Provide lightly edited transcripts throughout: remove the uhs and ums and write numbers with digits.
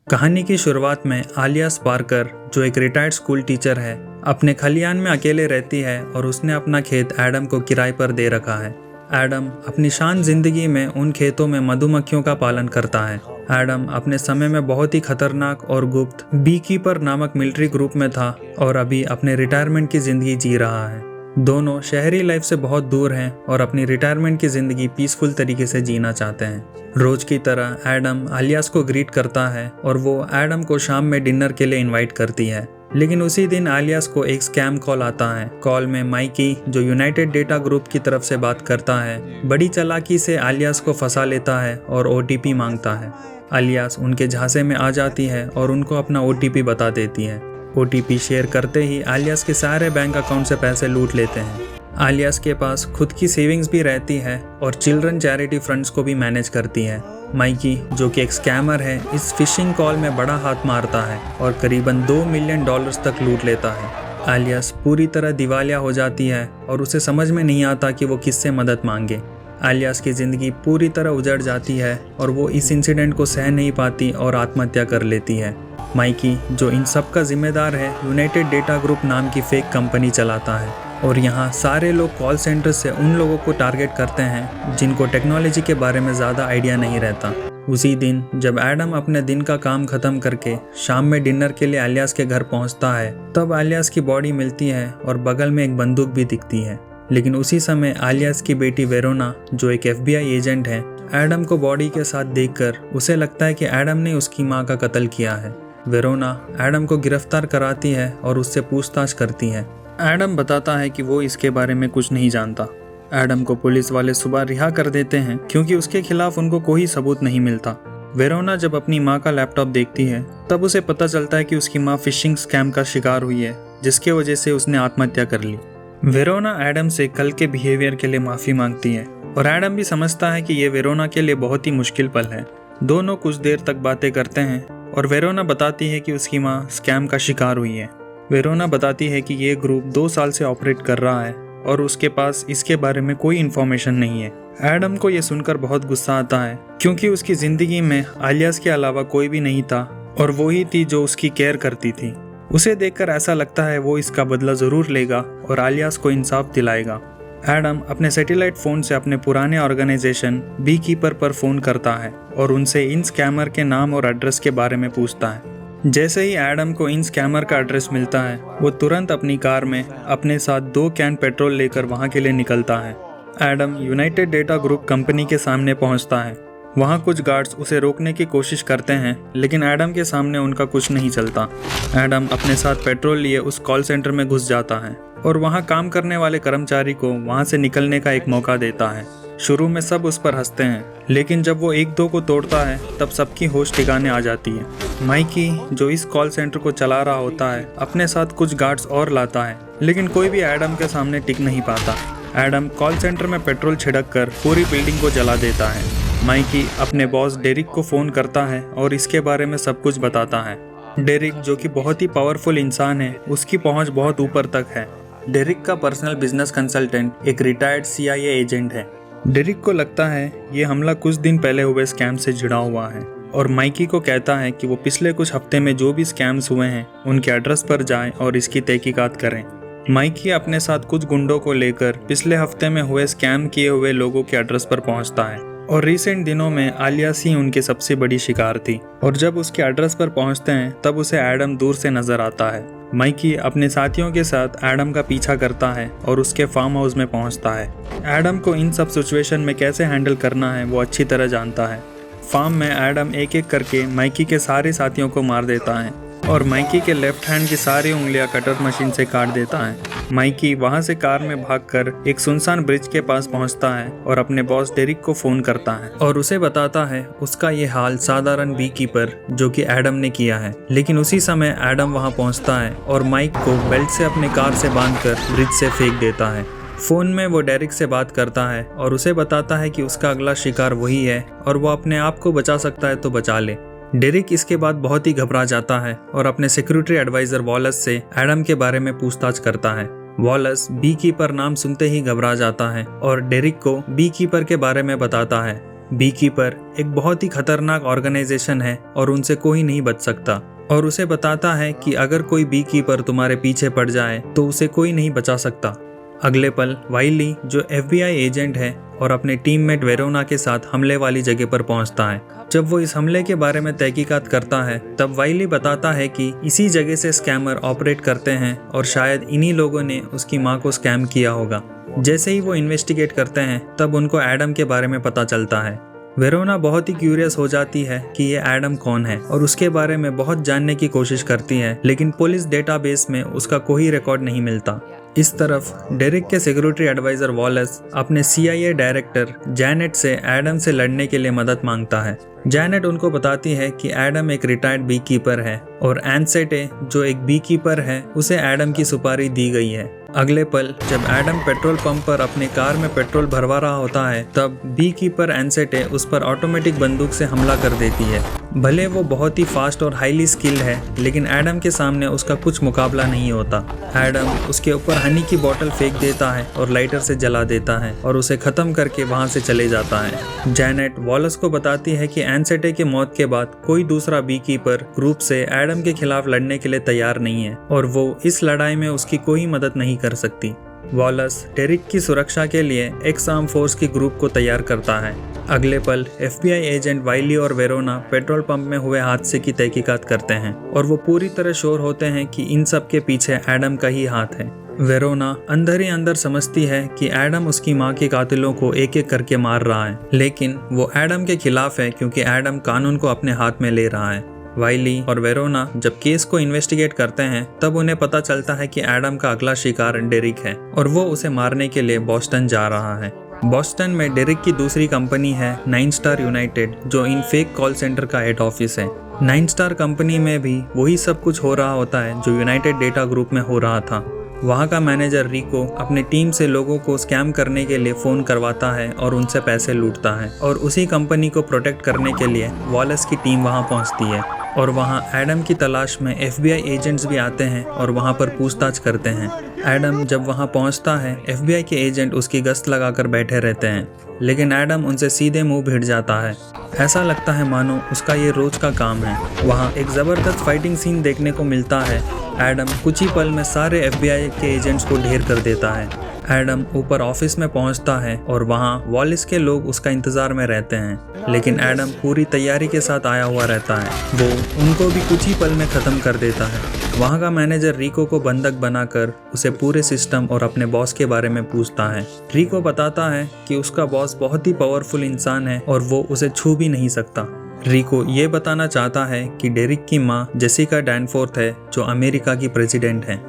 कहानी की शुरुआत में आलिया स्पार्कर, जो एक रिटायर्ड स्कूल टीचर है, अपने खलियान में अकेले रहती है और उसने अपना खेत एडम को किराए पर दे रखा है। एडम अपनी शान जिंदगी में उन खेतों में मधुमक्खियों का पालन करता है। एडम अपने समय में बहुत ही खतरनाक और गुप्त बी कीपर नामक मिलिट्री ग्रुप में था और अभी अपने रिटायरमेंट की जिंदगी जी रहा है। दोनों शहरी लाइफ से बहुत दूर हैं और अपनी रिटायरमेंट की ज़िंदगी पीसफुल तरीके से जीना चाहते हैं। रोज की तरह एडम आलियास को ग्रीट करता है और वो एडम को शाम में डिनर के लिए इनवाइट करती है। लेकिन उसी दिन आलियास को एक स्कैम कॉल आता है। कॉल में माइकी, जो यूनाइटेड डेटा ग्रुप की तरफ से बात करता है, बड़ी चालाकी से आलियास को फंसा लेता है और ओटीपी मांगता है। आलियास उनके झांसे में आ जाती है और उनको अपना ओटीपी बता देती है। ओटीपी शेयर करते ही आलियास के सारे बैंक अकाउंट से पैसे लूट लेते हैं। आलियास के पास खुद की सेविंग्स भी रहती है और चिल्ड्रन चैरिटी फंड्स को भी मैनेज करती है। माइकी, जो कि एक स्कैमर है, इस फिशिंग कॉल में बड़ा हाथ मारता है और करीबन $2 मिलियन तक लूट लेता है। आलियास पूरी तरह दिवालिया हो जाती है और उसे समझ में नहीं आता कि वो किससे मदद मांगे। आलियास की ज़िंदगी पूरी तरह उजड़ जाती है और वो इस इंसिडेंट को सह नहीं पाती और आत्महत्या कर लेती है। माइकी, जो इन सब का जिम्मेदार है, यूनाइटेड डेटा ग्रुप नाम की फेक कंपनी चलाता है और यहाँ सारे लोग कॉल सेंटर से उन लोगों को टारगेट करते हैं जिनको टेक्नोलॉजी के बारे में ज़्यादा आइडिया नहीं रहता। उसी दिन जब एडम अपने दिन का काम खत्म करके शाम में डिनर के लिए आलियास के घर पहुँचता है, तब आलियास की बॉडी मिलती है और बगल में एक बंदूक भी दिखती है। लेकिन उसी समय आलियास की बेटी वेरोना, जो एक FBI एजेंट है, एडम को बॉडी के साथ देखकर उसे लगता है कि एडम ने उसकी माँ का कत्ल किया है। वेरोना एडम को गिरफ्तार कराती है और उससे पूछताछ करती है। एडम बताता है कि वो इसके बारे में कुछ नहीं जानता। एडम को पुलिस वाले सुबह रिहा कर देते हैं क्योंकि उसके खिलाफ उनको कोई सबूत नहीं मिलता। वेरोना जब अपनी माँ का लैपटॉप देखती है, तब उसे पता चलता है कि उसकी माँ फिशिंग स्कैम का शिकार हुई है, जिसके वजह से उसने आत्महत्या कर ली। वेरोना एडम से कल के बिहेवियर के लिए माफ़ी मांगती है और एडम भी समझता है कि ये वेरोना के लिए बहुत ही मुश्किल पल है। दोनों कुछ देर तक बातें करते हैं और वेरोना बताती है कि उसकी माँ स्कैम का शिकार हुई है। वेरोना बताती है कि ये ग्रुप 2 साल से ऑपरेट कर रहा है और उसके पास इसके बारे में कोई इन्फॉर्मेशन नहीं है। एडम को ये सुनकर बहुत गुस्सा आता है क्योंकि उसकी ज़िंदगी में आलियास के अलावा कोई भी नहीं था और वो ही थी जो उसकी केयर करती थी। उसे देखकर ऐसा लगता है वो इसका बदला ज़रूर लेगा और आलियास को इंसाफ दिलाएगा। एडम अपने सैटेलाइट फ़ोन से अपने पुराने ऑर्गेनाइजेशन बी कीपर पर फ़ोन करता है और उनसे इन स्कैमर के नाम और एड्रेस के बारे में पूछता है। जैसे ही एडम को इन स्कैमर का एड्रेस मिलता है, वो तुरंत अपनी कार में अपने साथ 2 कैन पेट्रोल लेकर वहाँ के लिए निकलता है। Adam United data group company के सामने पहुँचता है। वहाँ कुछ गार्ड्स उसे रोकने की कोशिश करते हैं, लेकिन एडम के सामने उनका कुछ नहीं चलता। एडम अपने साथ पेट्रोल लिए उस कॉल सेंटर में घुस जाता है और वहाँ काम करने वाले कर्मचारी को वहाँ से निकलने का एक मौका देता है। शुरू में सब उस पर हंसते हैं, लेकिन जब वो 1-2 को तोड़ता है, तब सबकी होश ठिकाने आ जाती है। माइकी, जो इस कॉल सेंटर को चला रहा होता है, अपने साथ कुछ गार्ड्स और लाता है, लेकिन कोई भी एडम के सामने टिक नहीं पाता। एडम कॉल सेंटर में पेट्रोल छिड़क कर पूरी बिल्डिंग को जला देता है। माइकी अपने बॉस डेरिक को फ़ोन करता है और इसके बारे में सब कुछ बताता है। डेरिक, जो कि बहुत ही पावरफुल इंसान है, उसकी पहुंच बहुत ऊपर तक है। डेरिक का पर्सनल बिजनेस कंसल्टेंट एक रिटायर्ड CIA एजेंट है। डेरिक को लगता है ये हमला कुछ दिन पहले हुए स्कैम से जुड़ा हुआ है और माइकी को कहता है कि वो पिछले कुछ हफ्ते में जो भी स्कैम्स हुए हैं उनके एड्रेस पर जाएं और इसकी तहकीकात करें। माइकी अपने साथ कुछ गुंडों को लेकर पिछले हफ्ते में हुए स्कैम किए हुए लोगों के एड्रेस पर पहुंचता है और रिसेंट दिनों में आलियास ही उनकी सबसे बड़ी शिकार थी। और जब उसके एड्रेस पर पहुंचते हैं, तब उसे एडम दूर से नजर आता है। माइकी अपने साथियों के साथ एडम का पीछा करता है और उसके फार्म हाउस में पहुंचता है। एडम को इन सब सिचुएशन में कैसे हैंडल करना है वो अच्छी तरह जानता है। फार्म में एडम एक एक करके माइकी के सारे साथियों को मार देता है और माइकी के लेफ्ट हैंड की सारी उंगलियां कटर मशीन से काट देता है। माइकी वहां से कार में भागकर एक सुनसान ब्रिज के पास पहुंचता है और अपने बॉस डेरिक को फोन करता है और उसे बताता है उसका ये हाल साधारण बी कीपर, जो कि एडम ने किया है। लेकिन उसी समय एडम वहां पहुंचता है और माइक को बेल्ट से अपने कार से बांधकर ब्रिज से फेंक देता है। फोन में वो डेरिक से बात करता है और उसे बताता है कि उसका अगला शिकार वही है और वो अपने आप को बचा सकता है तो बचा ले। डेरिक इसके बाद बहुत ही घबरा जाता है और अपने सिक्योरिटी एडवाइजर वॉलस से एडम के बारे में पूछताछ करता है। वॉलस बी कीपर नाम सुनते ही घबरा जाता है और डेरिक को बी कीपर के बारे में बताता है। बी कीपर एक बहुत ही खतरनाक ऑर्गेनाइजेशन है और उनसे कोई नहीं बच सकता, और उसे बताता है कि अगर कोई बी कीपर तुम्हारे पीछे पड़ जाए तो उसे कोई नहीं बचा सकता। अगले पल वाइली, जो FBI एजेंट है, और अपने टीममेट वेरोना के साथ हमले वाली जगह पर पहुंचता है। जब वो इस हमले के बारे में तहकीकात करता है तब वाइली बताता है कि इसी जगह से स्कैमर ऑपरेट करते हैं और शायद इन्हीं लोगों ने उसकी मां को स्कैम किया होगा। जैसे ही वो इन्वेस्टिगेट करते हैं तब उनको एडम के बारे में पता चलता है। वेरोना बहुत ही क्यूरियस हो जाती है कि ये एडम कौन है और उसके बारे में बहुत जानने की कोशिश करती है, लेकिन पुलिस डेटाबेस में उसका कोई रिकॉर्ड नहीं मिलता। इस तरफ डेरिक के सिक्योरिटी एडवाइजर वॉलेस अपने CIA डायरेक्टर जैनेट से एडम से लड़ने के लिए मदद मांगता है। जैनेट उनको बताती है कि एडम एक रिटायर्ड बी कीपर है और एनसेटे, जो एक बी कीपर है, उसे एडम की सुपारी दी गई है। अगले पल जब एडम पेट्रोल पंप पर अपने कार में पेट्रोल भरवा रहा होता है तब बी कीपर एनसेटे उस पर ऑटोमेटिक बंदूक से हमला कर देती है। भले वो बहुत ही फास्ट और हाईली स्किल्ड है, लेकिन एडम के सामने उसका कुछ मुकाबला नहीं होता। एडम उसके ऊपर हनी की बोतल फेंक देता है और लाइटर से जला देता है और उसे खत्म करके वहां से चले जाता है। जैनेट वॉलेस को बताती है कि एनसेटे की मौत के बाद कोई दूसरा बी कीपर ग्रुप से एडम के खिलाफ लड़ने के लिए तैयार नहीं है और वो इस लड़ाई में उसकी कोई मदद नहीं कर सकती। वॉलेस डेरिक की सुरक्षा के लिए एक्स आर्म फोर्स की ग्रुप को तैयार करता है। अगले पल FBI एजेंट वाइली और वेरोना पेट्रोल पंप में हुए हादसे की तहकीकात करते हैं और वो पूरी तरह श्योर होते हैं कि इन सब के पीछे एडम का ही हाथ है। वेरोना अंदर ही अंदर समझती है कि एडम उसकी मां के कातिलों को एक एक करके मार रहा है, लेकिन वो एडम के खिलाफ है क्योंकि एडम कानून को अपने हाथ में ले रहा है। वाइली और वेरोना जब केस को इन्वेस्टिगेट करते हैं तब उन्हें पता चलता है कि एडम का अगला शिकार डेरिक है और वो उसे मारने के लिए बॉस्टन जा रहा है। बॉस्टन में डेरिक की दूसरी कंपनी है 9 स्टार यूनाइटेड, जो इन फेक कॉल सेंटर का हेड ऑफिस है। 9 स्टार कंपनी में भी वही सब कुछ हो रहा होता है जो यूनाइटेड डेटा ग्रुप में हो रहा था। वहाँ का मैनेजर रिको अपने टीम से लोगों को स्कैम करने के लिए फ़ोन करवाता है और उनसे पैसे लूटता है, और उसी कंपनी को प्रोटेक्ट करने के लिए वॉलेस की टीम वहाँ पहुँचती है और वहाँ एडम की तलाश में FBI एजेंट्स भी आते हैं और वहाँ पर पूछताछ करते हैं। एडम जब वहाँ पहुँचता है FBI के एजेंट उसकी गश्त लगाकर बैठे रहते हैं, लेकिन एडम उनसे सीधे मुंह भिड़ जाता है। ऐसा लगता है मानो उसका ये रोज का काम है। वहाँ एक ज़बरदस्त फाइटिंग सीन देखने को मिलता है। एडम कुछ ही पल में सारे FBI के एजेंट्स को ढेर कर देता है। एडम ऊपर ऑफिस में पहुंचता है और वहां वॉलिस के लोग उसका इंतजार में रहते हैं, लेकिन एडम पूरी तैयारी के साथ आया हुआ रहता है। वो उनको भी कुछ ही पल में ख़त्म कर देता है। वहां का मैनेजर रिको को बंधक बनाकर उसे पूरे सिस्टम और अपने बॉस के बारे में पूछता है। रिको बताता है कि उसका बॉस बहुत ही पावरफुल इंसान है और वो उसे छू भी नहीं सकता। रिको ये बताना चाहता है कि डेरिक की माँ जेसिका डैनफोर्थ है, जो अमेरिका की प्रेसिडेंट है।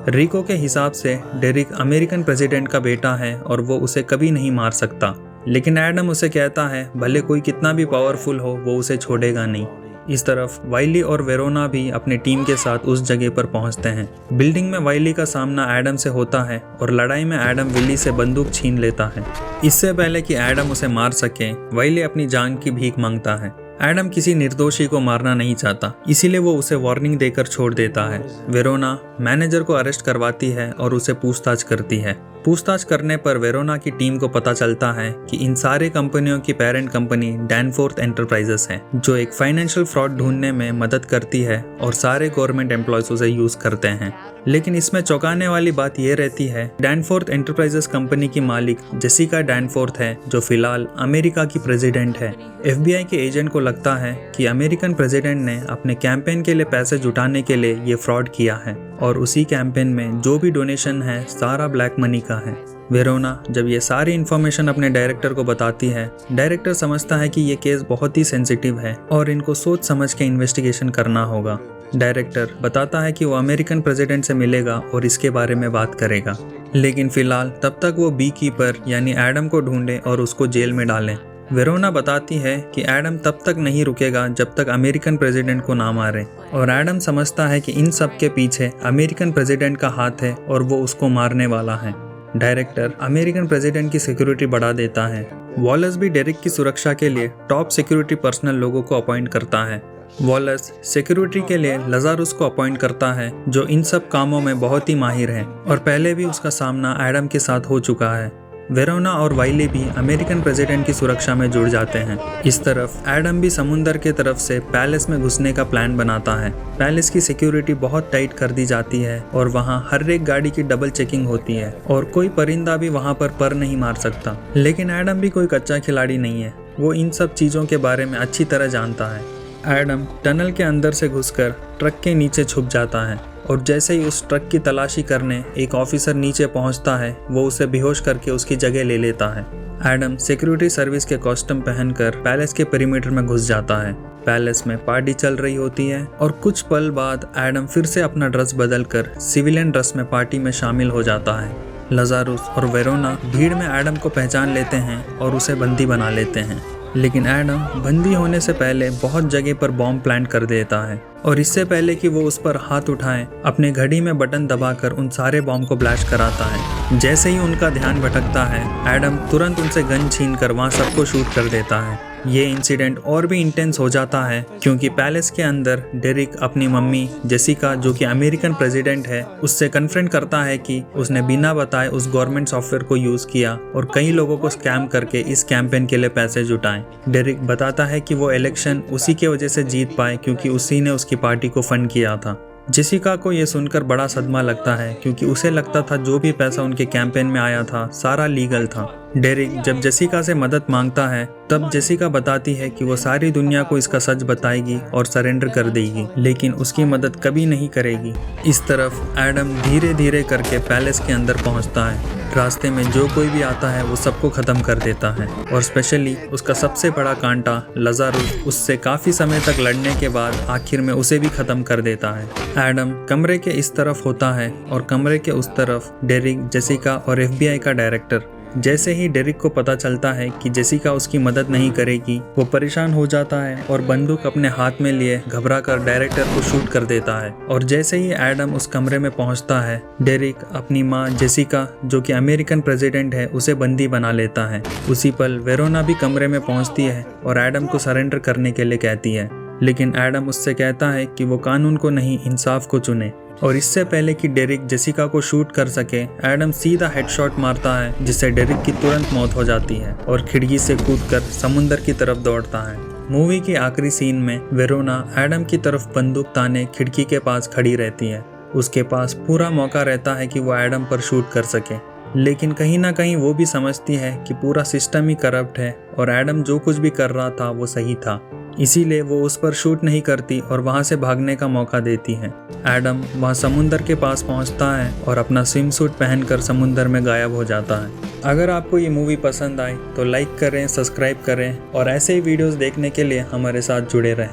रिको के हिसाब से डेरिक अमेरिकन प्रेसिडेंट का बेटा है और वो उसे कभी नहीं मार सकता, लेकिन एडम उसे कहता है भले कोई कितना भी पावरफुल हो वो उसे छोड़ेगा नहीं। इस तरफ वाइली और वेरोना भी अपनी टीम के साथ उस जगह पर पहुंचते हैं। बिल्डिंग में वाइली का सामना एडम से होता है और लड़ाई में एडम विली से बंदूक छीन लेता है। इससे पहले कि एडम उसे मार सके, वाइली अपनी जान की भीख मांगता है। एडम किसी निर्दोषी को मारना नहीं चाहता, इसीलिए वो उसे वार्निंग देकर छोड़ देता है। वेरोना मैनेजर को अरेस्ट करवाती है और उसे पूछताछ करती है। पूछताछ करने पर वेरोना की टीम को पता चलता है कि इन सारे कंपनियों की पेरेंट कंपनी डैनफोर्थ एंटरप्राइजेस है, जो एक फाइनेंशियल फ्रॉड ढूंढने में मदद करती है और सारे गवर्नमेंट एम्प्लॉयज उसे यूज करते हैं। लेकिन इसमें चौंकाने वाली बात यह रहती है, डैनफोर्थ एंटरप्राइजेस कंपनी की मालिक जेसिका डैनफोर्थ है, जो फिलहाल अमेरिका की प्रेसिडेंट है। FBI के एजेंट को लगता है कि अमेरिकन प्रेसिडेंट ने अपने कैंपेन के लिए पैसे जुटाने के लिए ये फ्रॉड किया है और उसी कैंपेन में जो भी डोनेशन है सारा ब्लैक मनी का है। वेरोना जब ये सारी इन्फॉर्मेशन अपने डायरेक्टर को बताती है, डायरेक्टर समझता है कि ये केस बहुत ही सेंसिटिव है और इनको सोच समझ के इन्वेस्टिगेशन करना होगा। डायरेक्टर बताता है कि वो अमेरिकन प्रेसिडेंट से मिलेगा और इसके बारे में बात करेगा, लेकिन फिलहाल तब तक वो बी कीपर यानी एडम को ढूंढे और उसको जेल में डालें। वेरोना बताती है कि एडम तब तक नहीं रुकेगा जब तक अमेरिकन प्रेसिडेंट को ना मारे, और एडम समझता है कि इन सब के पीछे अमेरिकन प्रेसिडेंट का हाथ है और वो उसको मारने वाला है। डायरेक्टर अमेरिकन प्रेसिडेंट की सिक्योरिटी बढ़ा देता है। वॉलेस भी डेरिक की सुरक्षा के लिए टॉप सिक्योरिटी पर्सनल लोगों को अपॉइंट करता है। वॉलेस सिक्योरिटी के लिए लजारुस को अपॉइंट करता है, जो इन सब कामों में बहुत ही माहिर है और पहले भी उसका सामना एडम के साथ हो चुका है। वेरोना और वाइली भी अमेरिकन प्रेसिडेंट की सुरक्षा में जुड़ जाते हैं। इस तरफ एडम भी समुंदर के तरफ से पैलेस में घुसने का प्लान बनाता है। पैलेस की सिक्योरिटी बहुत टाइट कर दी जाती है और वहाँ हर एक गाड़ी की डबल चेकिंग होती है और कोई परिंदा भी वहाँ पर नहीं मार सकता। लेकिन एडम भी कोई कच्चा खिलाड़ी नहीं है, वो इन सब चीज़ों के बारे में अच्छी तरह जानता है। एडम टनल के अंदर से घुसकर ट्रक के नीचे छुप जाता है और जैसे ही उस ट्रक की तलाशी करने एक ऑफिसर नीचे पहुंचता है, वो उसे बेहोश करके उसकी जगह ले लेता है। एडम सिक्योरिटी सर्विस के कॉस्ट्यूम पहनकर पैलेस के पेरीमीटर में घुस जाता है। पैलेस में पार्टी चल रही होती है और कुछ पल बाद एडम फिर से अपना ड्रेस बदलकर सिविलियन ड्रेस में पार्टी में शामिल हो जाता है। लजारुस और वेरोना भीड़ में एडम को पहचान लेते हैं और उसे बंदी बना लेते हैं। लेकिन एडम बंदी होने से पहले बहुत जगह पर बॉम्ब प्लांट कर देता है और इससे पहले कि वो उस पर हाथ उठाएं, अपने घड़ी में बटन दबाकर उन सारे बॉम्ब को ब्लास्ट कराता है। जैसे ही उनका ध्यान भटकता है, एडम तुरंत उनसे गन छीनकर वहां सबको शूट कर देता है। ये इंसिडेंट और भी इंटेंस हो जाता है क्योंकि पैलेस के अंदर डेरिक अपनी मम्मी जेसिका, जो कि अमेरिकन प्रेसिडेंट है, उससे कन्फ्रंट करता है कि उसने बिना बताए उस गवर्नमेंट सॉफ्टवेयर को यूज किया और कई लोगों को स्कैम करके इस कैंपेन के लिए पैसे जुटाए। डेरिक बताता है कि वो इलेक्शन उसी के वजह से जीत पाए क्योंकि उसी ने उसकी पार्टी को फंड किया था। जेसिका को ये सुनकर बड़ा सदमा लगता है क्योंकि उसे लगता था जो भी पैसा उनके कैंपेन में आया था सारा लीगल था। डेरिक जब जेसिका से मदद मांगता है तब जेसिका बताती है कि वो सारी दुनिया को इसका सच बताएगी और सरेंडर कर देगी, लेकिन उसकी मदद कभी नहीं करेगी। इस तरफ एडम धीरे धीरे करके पैलेस के अंदर पहुंचता है। रास्ते में जो कोई भी आता है वो सबको खत्म कर देता है और स्पेशली उसका सबसे बड़ा कांटा लजारुस उससे काफी समय तक लड़ने के बाद आखिर में उसे भी खत्म कर देता है। एडम कमरे के इस तरफ होता है और कमरे के उस तरफ डेरिक, जेसिका और FBI का डायरेक्टर। जैसे ही डेरिक को पता चलता है कि जेसिका उसकी मदद नहीं करेगी, वो परेशान हो जाता है और बंदूक अपने हाथ में लिए घबराकर डायरेक्टर को शूट कर देता है। और जैसे ही एडम उस कमरे में पहुंचता है, डेरिक अपनी माँ जेसिका, जो कि अमेरिकन प्रेसिडेंट है, उसे बंदी बना लेता है। उसी पल वेरोना भी कमरे में पहुंचती है और एडम को सरेंडर करने के लिए कहती है, लेकिन एडम उससे कहता है कि वो कानून को नहीं इंसाफ को चुने। और इससे पहले कि डेरिक जेसिका को शूट कर सके, एडम सीधा हेडशॉट मारता है जिससे डेरिक की तुरंत मौत हो जाती है और खिड़की से कूदकर समुंदर की तरफ दौड़ता है। मूवी के आखिरी सीन में वेरोना एडम की तरफ बंदूक ताने खिड़की के पास खड़ी रहती है। उसके पास पूरा मौका रहता है कि वो एडम पर शूट कर सके, लेकिन कहीं ना कहीं वो भी समझती है कि पूरा सिस्टम ही करप्ट है और एडम जो कुछ भी कर रहा था वो सही था, इसीलिए वो उस पर शूट नहीं करती और वहां से भागने का मौका देती है। एडम वहां समुंदर के पास पहुंचता है और अपना स्विम सूट पहनकर समुंदर में गायब हो जाता है। अगर आपको ये मूवी पसंद आई तो लाइक करें, सब्सक्राइब करें और ऐसे ही वीडियोस देखने के लिए हमारे साथ जुड़े रहें।